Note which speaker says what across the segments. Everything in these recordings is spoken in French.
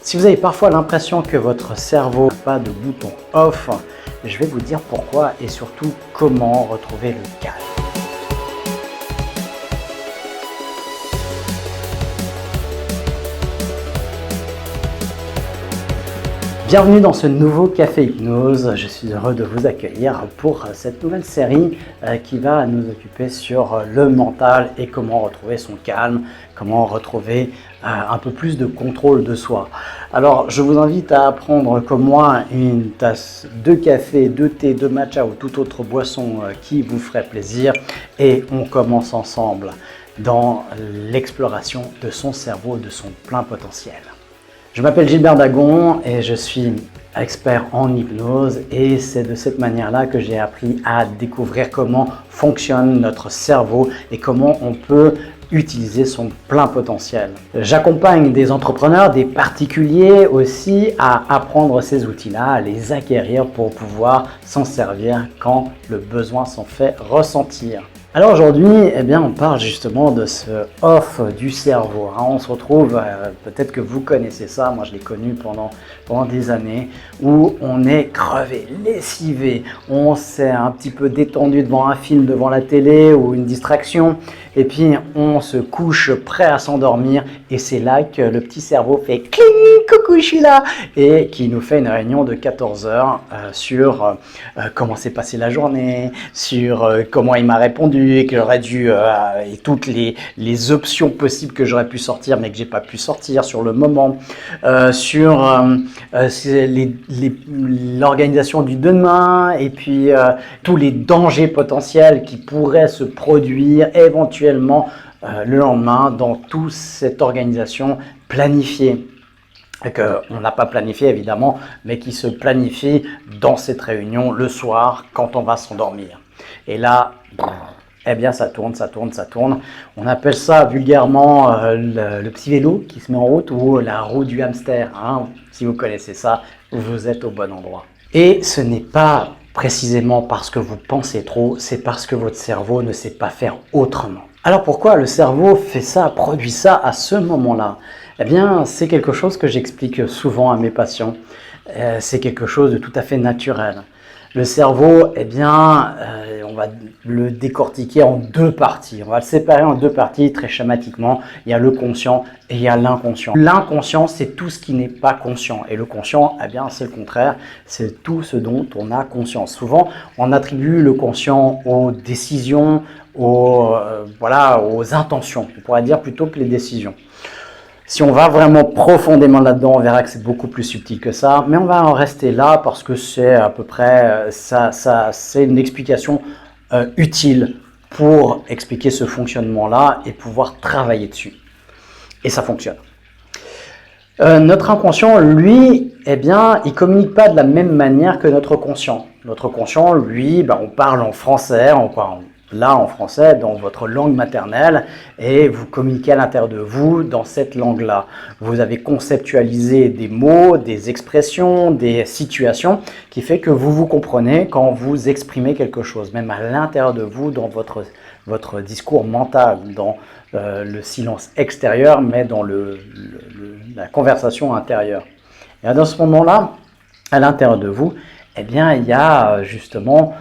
Speaker 1: Si vous avez parfois l'impression que votre cerveau n'a pas de bouton off, je vais vous dire pourquoi et surtout comment retrouver le calme. Bienvenue dans ce nouveau Café Hypnose. Je suis heureux de vous accueillir pour cette nouvelle série qui va nous occuper sur le mental et comment retrouver son calme, comment retrouver un peu plus de contrôle de soi. Alors, je vous invite à prendre comme moi une tasse de café, de thé, de matcha ou toute autre boisson qui vous ferait plaisir et on commence ensemble dans l'exploration de son cerveau, de son plein potentiel. Je m'appelle Gilbert Dagon et je suis expert en hypnose et c'est de cette manière-là que j'ai appris à découvrir comment fonctionne notre cerveau et comment on peut utiliser son plein potentiel. J'accompagne des entrepreneurs, des particuliers aussi à apprendre ces outils-là, à les acquérir pour pouvoir s'en servir quand le besoin s'en fait ressentir. Alors aujourd'hui, on parle justement de ce off du cerveau. On se retrouve, peut-être que vous connaissez ça, moi je l'ai connu pendant des années, où on est crevé, lessivé, on s'est un petit peu détendu devant un film, devant la télé ou une distraction, et puis on se couche prêt à s'endormir, et c'est là que le petit cerveau fait « cling, coucou, je suis là !» et qui nous fait une réunion de 14 heures sur comment s'est passée la journée, sur comment il m'a répondu, et que j'aurais dû et toutes les options possibles que j'aurais pu sortir mais que j'ai pas pu sortir sur le moment, sur l'organisation du demain et puis tous les dangers potentiels qui pourraient se produire éventuellement le lendemain dans toute cette organisation planifiée. Qu'on n'a pas planifié évidemment, mais qui se planifie dans cette réunion le soir quand on va s'endormir. Et là, ça tourne. On appelle ça vulgairement le petit vélo qui se met en route ou la roue du hamster. Si vous connaissez ça, vous êtes au bon endroit. Et ce n'est pas précisément parce que vous pensez trop, c'est parce que votre cerveau ne sait pas faire autrement. Alors pourquoi le cerveau fait ça, produit ça à ce moment-là ? C'est quelque chose que j'explique souvent à mes patients. C'est quelque chose de tout à fait naturel. Le cerveau, on va le décortiquer en deux parties. On va le séparer en deux parties très schématiquement. Il y a le conscient et il y a l'inconscient. L'inconscient, c'est tout ce qui n'est pas conscient. Et le conscient, c'est le contraire. C'est tout ce dont on a conscience. Souvent, on attribue le conscient aux décisions, aux intentions. On pourrait dire plutôt que les décisions. Si on va vraiment profondément là-dedans, on verra que c'est beaucoup plus subtil que ça, mais on va en rester là parce que c'est à peu près c'est une explication utile pour expliquer ce fonctionnement-là et pouvoir travailler dessus. Et ça fonctionne. Notre inconscient, lui, il communique pas de la même manière que notre conscient. Notre conscient, lui, on parle en français, en français, dans votre langue maternelle, et vous communiquez à l'intérieur de vous dans cette langue-là. Vous avez conceptualisé des mots, des expressions, des situations, qui fait que vous vous comprenez quand vous exprimez quelque chose, même à l'intérieur de vous, dans votre discours mental, dans le silence extérieur, mais dans la conversation intérieure. Et dans ce moment-là, à l'intérieur de vous, il y a justement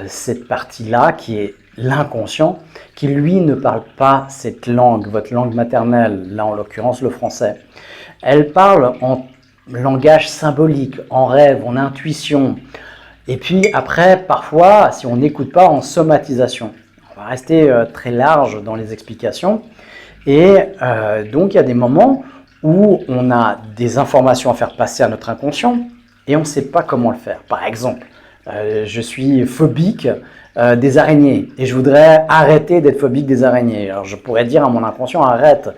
Speaker 1: cette partie-là qui est l'inconscient, qui lui ne parle pas cette langue, votre langue maternelle, là en l'occurrence le français. Elle parle en langage symbolique, en rêve, en intuition. Et puis après, parfois, si on n'écoute pas, en somatisation. On va rester très large dans les explications. Et donc il y a des moments où on a des informations à faire passer à notre inconscient et on ne sait pas comment le faire. Par exemple, je suis phobique des araignées et je voudrais arrêter d'être phobique des araignées. Alors je pourrais dire à mon inconscient arrête,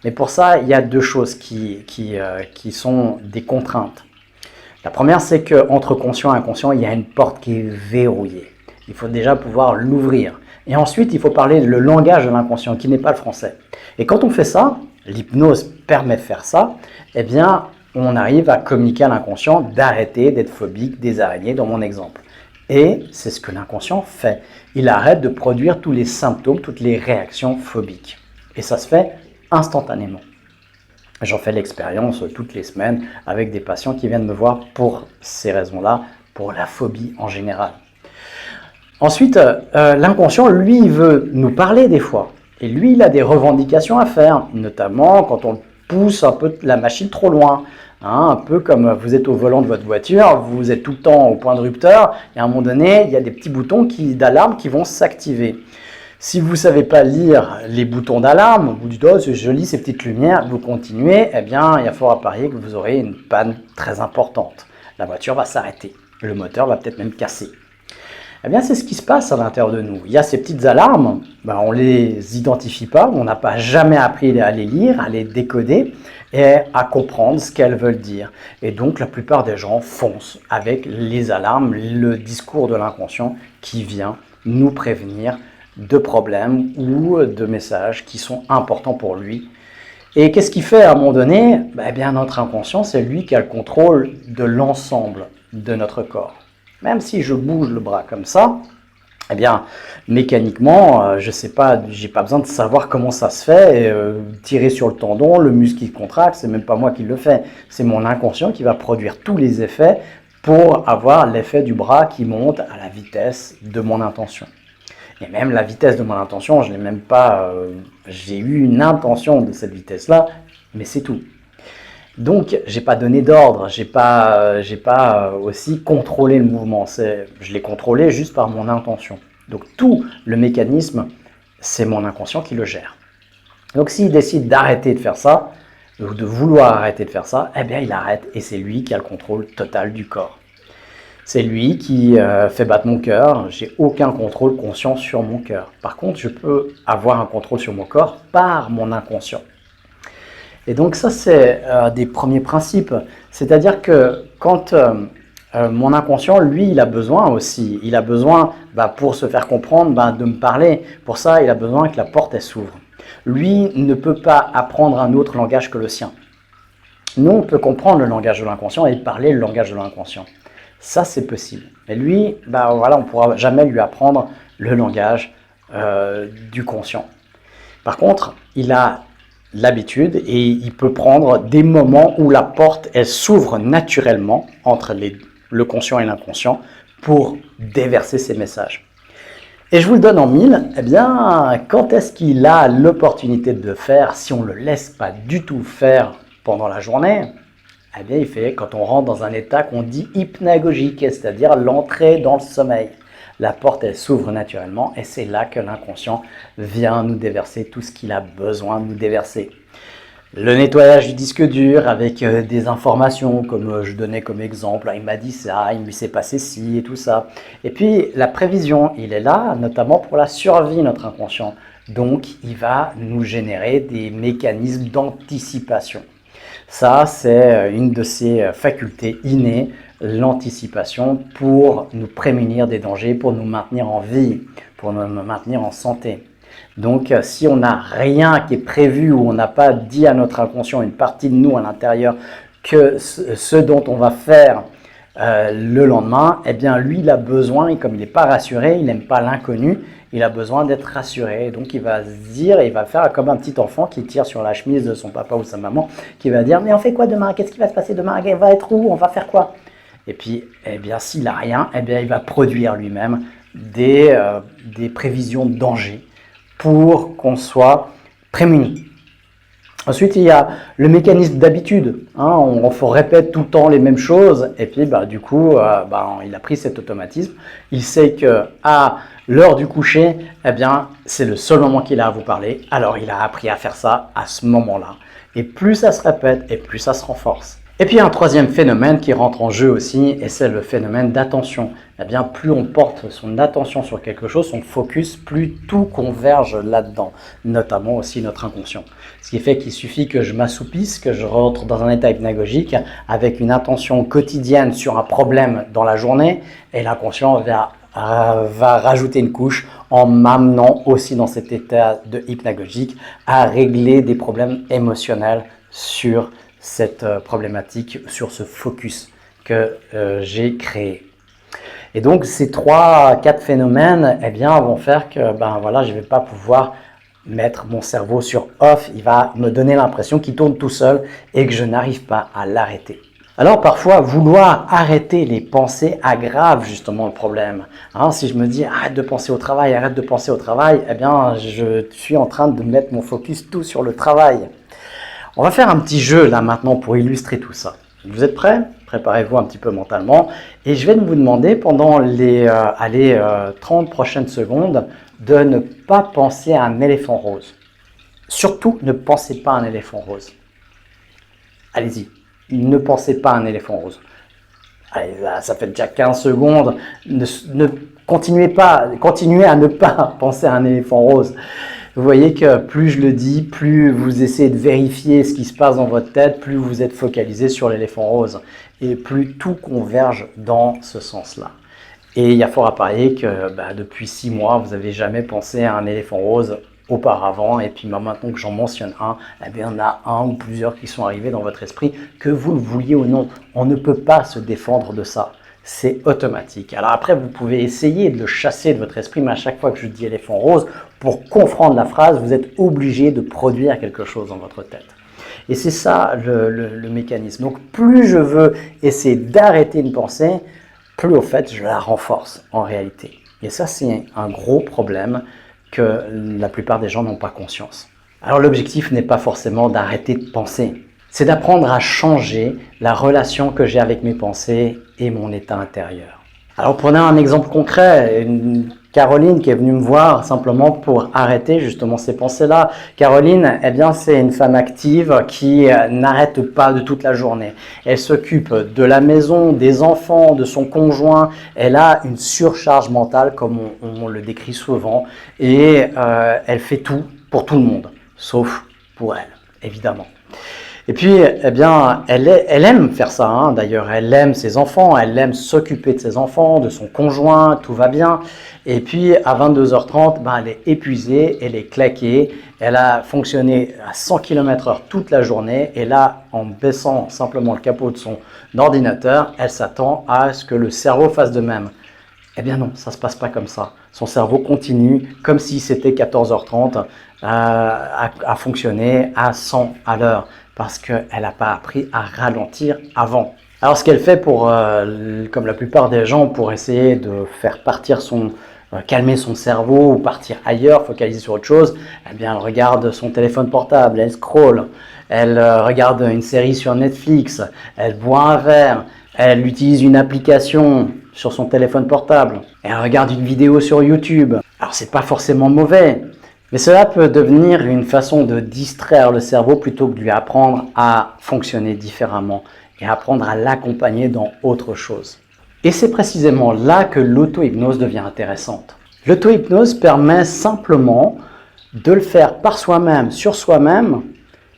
Speaker 1: mais pour ça il y a deux choses qui sont des contraintes. La première, c'est qu'entre conscient et inconscient il y a une porte qui est verrouillée. Il faut déjà pouvoir l'ouvrir. Et ensuite il faut parler le langage de l'inconscient qui n'est pas le français. Et quand on fait ça, l'hypnose permet de faire ça, on arrive à communiquer à l'inconscient d'arrêter d'être phobique des araignées dans mon exemple. Et c'est ce que l'inconscient fait. Il arrête de produire tous les symptômes, toutes les réactions phobiques. Et ça se fait instantanément. J'en fais l'expérience toutes les semaines avec des patients qui viennent me voir pour ces raisons-là, pour la phobie en général. Ensuite, l'inconscient, lui, il veut nous parler des fois. Et lui, il a des revendications à faire, notamment quand on pousse un peu la machine trop loin. Hein, un peu comme vous êtes au volant de votre voiture, vous êtes tout le temps au point de rupteur, et à un moment donné, il y a des petits boutons d'alarme qui vont s'activer. Si vous ne savez pas lire les boutons d'alarme, vous dites « Oh, c'est joli ces petites lumières », vous continuez, eh bien, il y a fort à parier que vous aurez une panne très importante. La voiture va s'arrêter, le moteur va peut-être même casser. Eh bien, c'est ce qui se passe à l'intérieur de nous. Il y a ces petites alarmes, on ne les identifie pas, on n'a pas jamais appris à les lire, à les décoder et à comprendre ce qu'elles veulent dire. Et donc, la plupart des gens foncent avec les alarmes, le discours de l'inconscient qui vient nous prévenir de problèmes ou de messages qui sont importants pour lui. Et qu'est-ce qu'il fait à un moment donné? Eh bien, notre inconscient, c'est lui qui a le contrôle de l'ensemble de notre corps. Même si je bouge le bras comme ça, eh bien, mécaniquement, je sais pas, j'ai pas besoin de savoir comment ça se fait. Tirer sur le tendon, le muscle qui contracte, c'est même pas moi qui le fais. C'est mon inconscient qui va produire tous les effets pour avoir l'effet du bras qui monte à la vitesse de mon intention. Et même la vitesse de mon intention, je n'ai même pas, j'ai eu une intention de cette vitesse-là, mais c'est tout. Donc, j'ai pas donné d'ordre, j'ai pas aussi contrôlé le mouvement. Je l'ai contrôlé juste par mon intention. Donc, tout le mécanisme, c'est mon inconscient qui le gère. Donc, s'il décide d'arrêter de faire ça, ou de vouloir arrêter de faire ça, eh bien, il arrête et c'est lui qui a le contrôle total du corps. C'est lui qui fait battre mon cœur. J'ai aucun contrôle conscient sur mon cœur. Par contre, je peux avoir un contrôle sur mon corps par mon inconscient. Et donc ça, c'est des premiers principes. C'est-à-dire que quand mon inconscient, lui, il a besoin aussi, il a besoin, pour se faire comprendre, de me parler. Pour ça, il a besoin que la porte, elle s'ouvre. Lui ne peut pas apprendre un autre langage que le sien. Nous, on peut comprendre le langage de l'inconscient et parler le langage de l'inconscient. Ça, c'est possible. Mais lui, voilà, on ne pourra jamais lui apprendre le langage du conscient. Par contre, il a l'habitude et il peut prendre des moments où la porte, elle s'ouvre naturellement entre le conscient et l'inconscient pour déverser ses messages. Et je vous le donne en mille, eh bien, quand est-ce qu'il a l'opportunité de le faire si on ne le laisse pas du tout faire pendant la journée? Eh bien, il fait quand on rentre dans un état qu'on dit hypnagogique, c'est-à-dire l'entrée dans le sommeil. La porte, elle s'ouvre naturellement et c'est là que l'inconscient vient nous déverser tout ce qu'il a besoin de nous déverser. Le nettoyage du disque dur avec des informations comme je donnais comme exemple, il m'a dit ça, il lui s'est passé ci et tout ça. Et puis la prévision, il est là notamment pour la survie, notre inconscient. Donc il va nous générer des mécanismes d'anticipation. Ça, c'est une de ses facultés innées, l'anticipation, pour nous prémunir des dangers, pour nous maintenir en vie, pour nous maintenir en santé. Donc, si on n'a rien qui est prévu ou on n'a pas dit à notre inconscient, une partie de nous à l'intérieur, que ce dont on va faire le lendemain, eh bien, lui, il a besoin, et comme il n'est pas rassuré, il n'aime pas l'inconnu, il a besoin d'être rassuré. Donc, il va se dire, il va faire comme un petit enfant qui tire sur la chemise de son papa ou sa maman, qui va dire, mais on fait quoi demain? Qu'est-ce qui va se passer demain? On va être où? On va faire quoi? Et puis, eh bien, s'il n'a rien, eh bien, il va produire lui-même des prévisions de danger pour qu'on soit prémuni. Ensuite, il y a le mécanisme d'habitude. On répète tout le temps les mêmes choses et puis du coup, il a pris cet automatisme. Il sait qu'à l'heure du coucher, eh bien, c'est le seul moment qu'il a à vous parler. Alors, il a appris à faire ça à ce moment-là. Et plus ça se répète et plus ça se renforce. Et puis, un troisième phénomène qui rentre en jeu aussi, et c'est le phénomène d'attention. Eh bien, plus on porte son attention sur quelque chose, son focus, plus tout converge là-dedans, notamment aussi notre inconscient. Ce qui fait qu'il suffit que je m'assoupisse, que je rentre dans un état hypnagogique avec une attention quotidienne sur un problème dans la journée, et l'inconscient va rajouter une couche en m'amenant aussi dans cet état de hypnagogique à régler des problèmes émotionnels sur cette problématique, sur ce focus que j'ai créé. Et donc ces 3-4 phénomènes vont faire que je ne vais pas pouvoir mettre mon cerveau sur off, il va me donner l'impression qu'il tourne tout seul et que je n'arrive pas à l'arrêter. Alors parfois, vouloir arrêter les pensées aggrave justement le problème. Si je me dis arrête de penser au travail, eh bien je suis en train de mettre mon focus tout sur le travail. On va faire un petit jeu là maintenant pour illustrer tout ça. Vous êtes prêts? Préparez-vous un petit peu mentalement et je vais vous demander pendant les 30 prochaines secondes de ne pas penser à un éléphant rose. Surtout, ne pensez pas à un éléphant rose. Allez-y, ne pensez pas à un éléphant rose. Allez, là, ça fait déjà 15 secondes. Continuez à ne pas penser à un éléphant rose. Vous voyez que plus je le dis, plus vous essayez de vérifier ce qui se passe dans votre tête, plus vous êtes focalisé sur l'éléphant rose et plus tout converge dans ce sens-là. Et il y a fort à parier que depuis 6 mois, vous n'avez jamais pensé à un éléphant rose auparavant. Et puis maintenant que j'en mentionne un, il y en a un ou plusieurs qui sont arrivés dans votre esprit, que vous le vouliez ou non. On ne peut pas se défendre de ça. C'est automatique. Alors après, vous pouvez essayer de le chasser de votre esprit, mais à chaque fois que je dis éléphant rose, pour comprendre la phrase, vous êtes obligé de produire quelque chose dans votre tête. Et c'est ça le mécanisme. Donc plus je veux essayer d'arrêter une pensée, plus au fait je la renforce en réalité. Et ça, c'est un gros problème que la plupart des gens n'ont pas conscience. Alors l'objectif n'est pas forcément d'arrêter de penser. C'est d'apprendre à changer la relation que j'ai avec mes pensées et mon état intérieur. Alors prenez un exemple concret, une Caroline qui est venue me voir simplement pour arrêter justement ces pensées-là. Caroline, c'est une femme active qui n'arrête pas de toute la journée. Elle s'occupe de la maison, des enfants, de son conjoint. Elle a une surcharge mentale comme on le décrit souvent et elle fait tout pour tout le monde, sauf pour elle, évidemment. Et puis, elle aime faire ça, d'ailleurs, elle aime ses enfants, elle aime s'occuper de ses enfants, de son conjoint, tout va bien. Et puis, à 22h30, elle est épuisée, elle est claquée, elle a fonctionné à 100 km/h toute la journée. Et là, en baissant simplement le capot de son ordinateur, elle s'attend à ce que le cerveau fasse de même. Eh bien non, ça ne se passe pas comme ça. Son cerveau continue comme si c'était 14h30 à fonctionner à 100 à l'heure parce qu'elle n'a pas appris à ralentir avant. Alors ce qu'elle fait comme la plupart des gens, pour essayer de faire calmer son cerveau ou partir ailleurs, focaliser sur autre chose, elle regarde son téléphone portable, elle scrolle, elle regarde une série sur Netflix, elle boit un verre, elle utilise une application sur son téléphone portable, elle regarde une vidéo sur YouTube. Alors c'est pas forcément mauvais, mais cela peut devenir une façon de distraire le cerveau plutôt que de lui apprendre à fonctionner différemment et apprendre à l'accompagner dans autre chose. Et c'est précisément là que l'auto-hypnose devient intéressante. L'auto-hypnose permet simplement de le faire par soi-même, sur soi-même,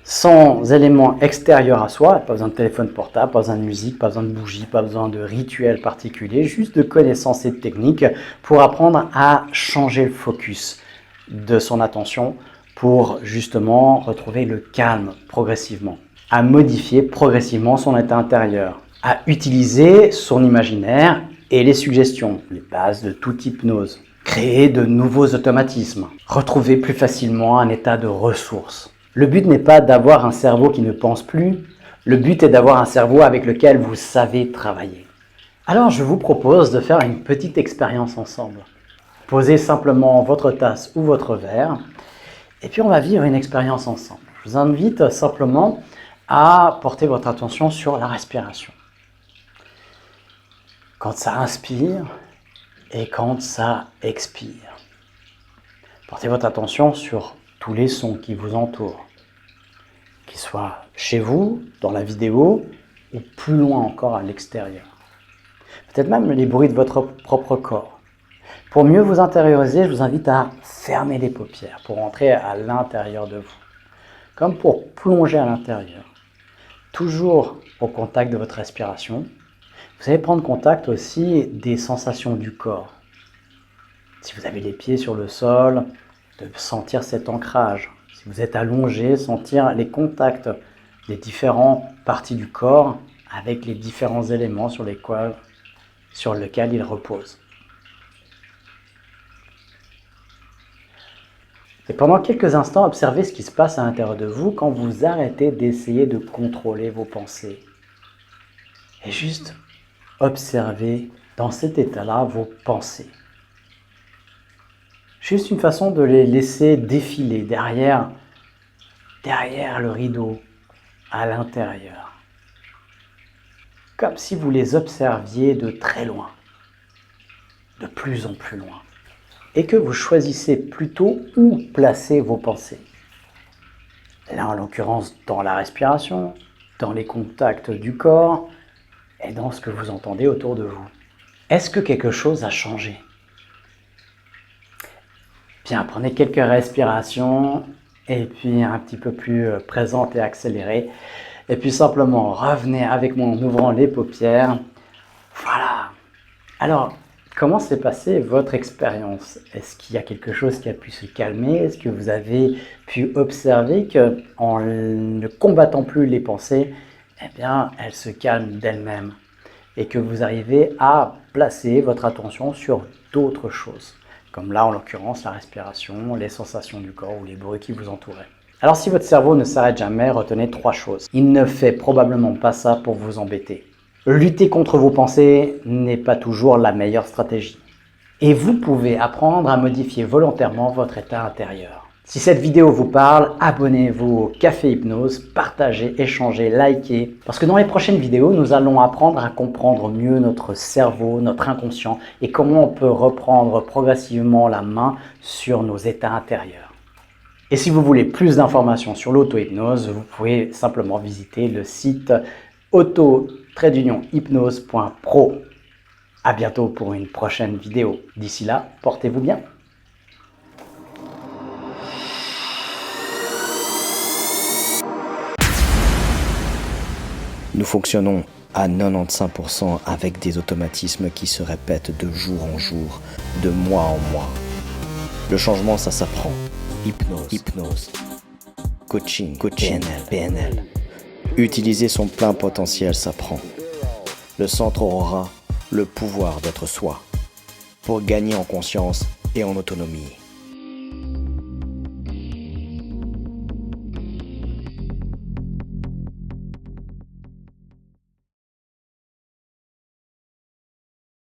Speaker 1: sans éléments extérieurs à soi, pas besoin de téléphone portable, pas besoin de musique, pas besoin de bougie, pas besoin de rituels particuliers, juste de connaissances et de techniques pour apprendre à changer le focus de son attention pour justement retrouver le calme progressivement, à modifier progressivement son état intérieur, à utiliser son imaginaire et les suggestions, les bases de toute hypnose, créer de nouveaux automatismes, retrouver plus facilement un état de ressources. Le but n'est pas d'avoir un cerveau qui ne pense plus, le but est d'avoir un cerveau avec lequel vous savez travailler. Alors je vous propose de faire une petite expérience ensemble. Posez simplement votre tasse ou votre verre et puis on va vivre une expérience ensemble. Je vous invite simplement à porter votre attention sur la respiration. Quand ça inspire et quand ça expire. Portez votre attention sur tous les sons qui vous entourent, qu'ils soient chez vous, dans la vidéo, ou plus loin encore à l'extérieur. Peut-être même les bruits de votre propre corps. Pour mieux vous intérioriser, je vous invite à fermer les paupières pour entrer à l'intérieur de vous, comme pour plonger à l'intérieur. Toujours au contact de votre respiration. Vous allez prendre contact aussi des sensations du corps. Si vous avez les pieds sur le sol, de sentir cet ancrage. Si vous êtes allongé, sentir les contacts des différentes parties du corps avec les différents éléments sur lesquels il repose. Et pendant quelques instants, observez ce qui se passe à l'intérieur de vous quand vous arrêtez d'essayer de contrôler vos pensées. Et juste observez dans cet état-là vos pensées. Juste une façon de les laisser défiler derrière le rideau, à l'intérieur. Comme si vous les observiez de très loin, de plus en plus loin. Et que vous choisissez plutôt où placer vos pensées. Là, en l'occurrence, dans la respiration, dans les contacts du corps et dans ce que vous entendez autour de vous. Est-ce que quelque chose a changé? Bien, prenez quelques respirations et puis un petit peu plus présente et accélérée. Et puis simplement revenez avec moi en ouvrant les paupières. Voilà. Alors, comment s'est passée votre expérience? Est-ce qu'il y a quelque chose qui a pu se calmer? Est-ce que vous avez pu observer qu'en ne combattant plus les pensées, eh bien, elles se calment d'elles-mêmes et que vous arrivez à placer votre attention sur d'autres choses? Comme là, en l'occurrence, la respiration, les sensations du corps ou les bruits qui vous entouraient. Alors, si votre cerveau ne s'arrête jamais, retenez 3 choses. Il ne fait probablement pas ça pour vous embêter. Lutter contre vos pensées n'est pas toujours la meilleure stratégie. Et vous pouvez apprendre à modifier volontairement votre état intérieur. Si cette vidéo vous parle, abonnez-vous au Café Hypnose, partagez, échangez, likez. Parce que dans les prochaines vidéos, nous allons apprendre à comprendre mieux notre cerveau, notre inconscient et comment on peut reprendre progressivement la main sur nos états intérieurs. Et si vous voulez plus d'informations sur l'auto-hypnose, vous pouvez simplement visiter le site auto-hypnose.pro. À bientôt pour une prochaine vidéo. D'ici là, portez-vous bien.
Speaker 2: Nous fonctionnons à 95% avec des automatismes qui se répètent de jour en jour, de mois en mois. Le changement, ça s'apprend. Hypnose, coaching, PNL. Utiliser son plein potentiel s'apprend. Le centre aura le pouvoir d'être soi, pour gagner en conscience et en autonomie.